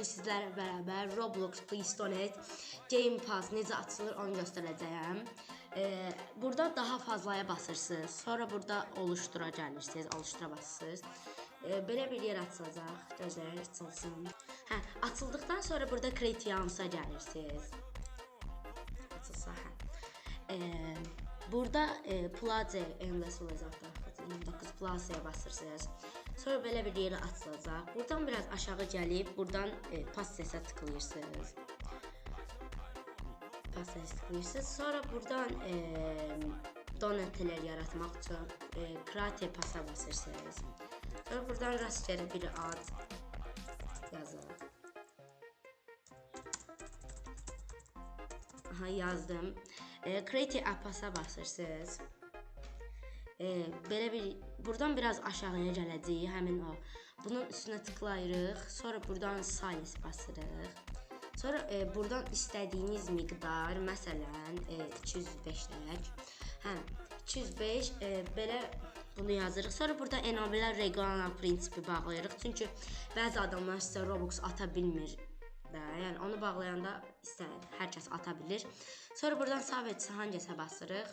bugün sizlərlə bərabər Roblox Please Donate Game Pass necə açılır onu göstərəcəyəm. Burada daha fazlaya basırsınız. Sonra burada oluştura gəlirsiniz, oluştura basırsınız. Belə bir yer açılacaq. Gözlər açılsın. Açıldıqdan sonra burada Create Yansa gəlirsiniz. Açılsa, burada Plaza Endless olacaq da. 29 Plaza'ya basırsınız. Sonra belə bir yeri açılacaq. Buradan biraz aşağı gəlib, buradan Passes'e tıklayırsınız. Passes'e tıklayırsınız. Sonra buradan donateler yaratmaq üçün Create Pass'a basırsınız. Sonra buradan rastgele bir ad yazalım. Aha, yazdım. Create Pass'a basırsınız. Belə bir buradan biraz aşağıya gələcəyik, həmin o. Bunun üstünə tıklayırıq. Sonra buradan Size basırıq. Sonra buradan istədiyiniz miqdar, məsələn 205'lik. 205 belə bunu yazırıq. Sonra burada Enable Regular prinsipi bağlayırıq. Çünki bəzi adamlar sizə Robux ata bilmir. Yəni onu bağlayanda hər kəs ata bilir. Sonra buradan sadəcə hangisə basırıq.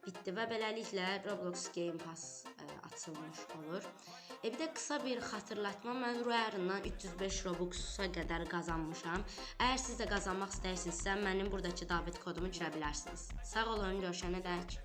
Bitdi və beləliklə Roblox Game Pass açılmış olur. Bir də qısa bir xatırlatma, mən Royarından 305 Robux'a qədər qazanmışam. Əgər siz də qazanmaq istəyirsinizsə, mənim buradakı davet kodumu girə bilərsiniz. Sağ olun, görüşənədək.